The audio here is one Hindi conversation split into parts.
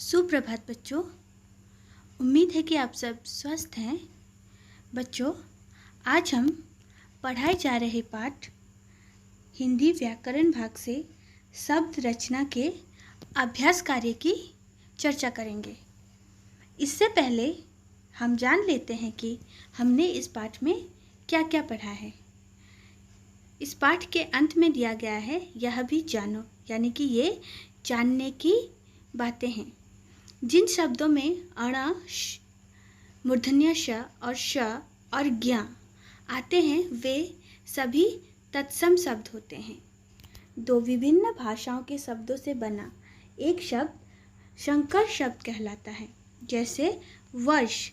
सुप्रभात बच्चों। उम्मीद है कि आप सब स्वस्थ हैं। बच्चों, आज हम पढ़ाए जा रहे पाठ हिंदी व्याकरण भाग से शब्द रचना के अभ्यास कार्य की चर्चा करेंगे। इससे पहले हम जान लेते हैं कि हमने इस पाठ में क्या क्या पढ़ा है। इस पाठ के अंत में दिया गया है यह भी जानो, यानी कि ये जानने की बातें हैं। जिन शब्दों में अण, मूर्धन्य श और श और ज्ञ आते हैं वे सभी तत्सम शब्द होते हैं। दो विभिन्न भाषाओं के शब्दों से बना एक शब्द संकर शब्द कहलाता है। जैसे वर्ष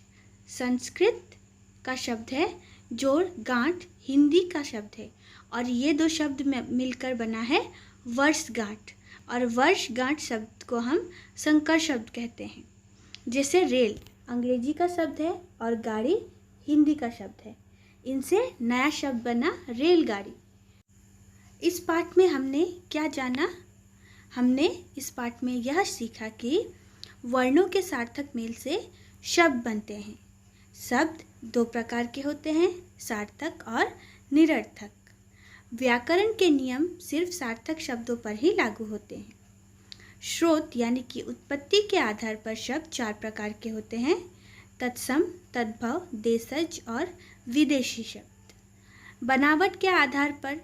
संस्कृत का शब्द है, जोड़ गांठ हिंदी का शब्द है, और ये दो शब्द में मिलकर बना है वर्षगांठ, और वर्षगांठ शब्द को हम संकर शब्द कहते हैं। जैसे रेल अंग्रेजी का शब्द है और गाड़ी हिंदी का शब्द है, इनसे नया शब्द बना रेलगाड़ी। इस पाठ में हमने क्या जाना? हमने इस पाठ में यह सीखा कि वर्णों के सार्थक मेल से शब्द बनते हैं। शब्द दो प्रकार के होते हैं, सार्थक और निरर्थक। व्याकरण के नियम सिर्फ सार्थक शब्दों पर ही लागू होते हैं। स्रोत यानी कि उत्पत्ति के आधार पर शब्द चार प्रकार के होते हैं, तत्सम, तद्भव, देशज और विदेशी शब्द। बनावट के आधार पर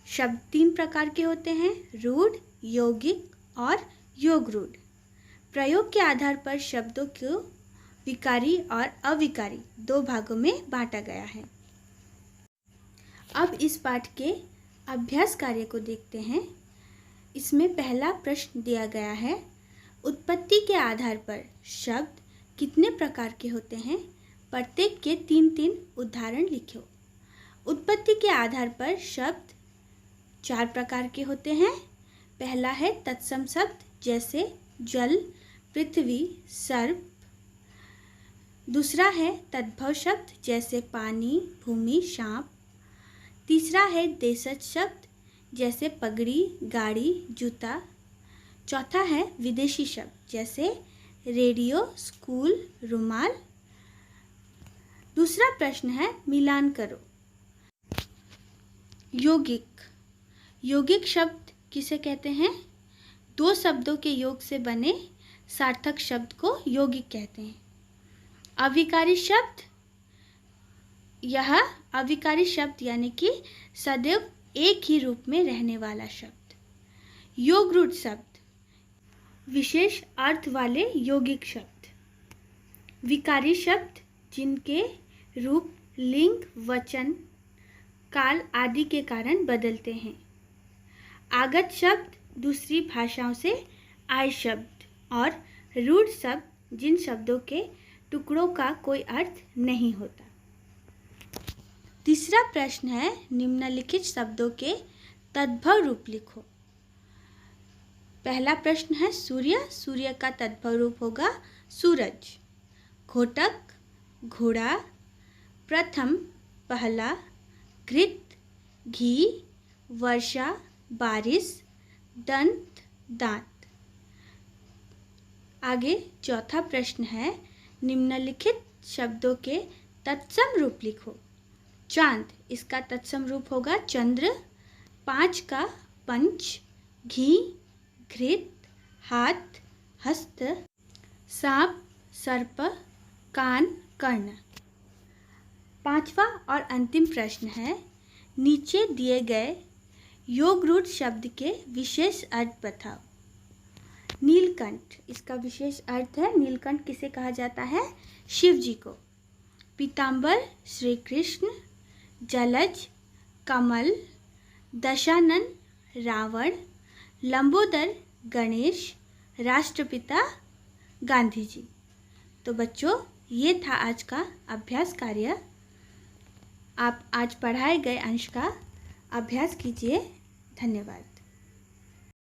शब्द तीन प्रकार के होते हैं, रूढ़, यौगिक और योगरूढ़। प्रयोग के आधार पर शब्दों को विकारी और अविकारी दो भागों में बांटा गया है। अब इस पाठ के अभ्यास कार्य को देखते हैं। इसमें पहला प्रश्न दिया गया है, उत्पत्ति के आधार पर शब्द कितने प्रकार के होते हैं? प्रत्येक के तीन तीन उदाहरण लिखो। उत्पत्ति के आधार पर शब्द चार प्रकार के होते हैं। पहला है तत्सम शब्द, जैसे जल, पृथ्वी, सर्प। दूसरा है तद्भव शब्द, जैसे पानी, भूमि, सांप। तीसरा है देशज शब्द, जैसे पगड़ी, गाड़ी, जूता। चौथा है विदेशी शब्द, जैसे रेडियो, स्कूल, रुमाल। दूसरा प्रश्न है मिलान करो। यौगिक। यौगिक शब्द किसे कहते हैं? दो शब्दों के योग से बने सार्थक शब्द को यौगिक कहते हैं। अविकारी शब्द, यह अविकारी शब्द यानी कि सदैव एक ही रूप में रहने वाला शब्द। योगरूढ़ शब्द, विशेष अर्थ वाले यौगिक शब्द। विकारी शब्द, जिनके रूप लिंग, वचन, काल आदि के कारण बदलते हैं। आगत शब्द, दूसरी भाषाओं से आए शब्द। और रूढ़ शब्द, जिन शब्दों के टुकड़ों का कोई अर्थ नहीं होता। तीसरा प्रश्न है, निम्नलिखित शब्दों के तद्भव रूप लिखो। पहला प्रश्न है सूर्य। सूर्य का तद्भव रूप होगा सूरज। घोटक, घोड़ा। प्रथम, पहला। घृत, घी। वर्षा, बारिश। दंत, दांत। आगे चौथा प्रश्न है, निम्नलिखित शब्दों के तत्सम रूप लिखो। चांद, इसका तत्सम रूप होगा चंद्र। पाँच का पंच। घी, घृत, हाथ, हस्त। सांप, सर्प। कान, कर्ण। पांचवा और अंतिम प्रश्न है, नीचे दिए गए योगरूढ़ शब्द के विशेष अर्थ बताओ। नीलकंठ, इसका विशेष अर्थ है, नीलकंठ किसे कहा जाता है? शिव जी को। पीतांबर, श्री कृष्ण। जलज, कमल। दशानन, रावण। लंबोदर, गणेश। राष्ट्रपिता, गांधी जी। तो बच्चों, ये था आज का अभ्यास कार्य। आप आज पढ़ाए गए अंश का अभ्यास कीजिए। धन्यवाद।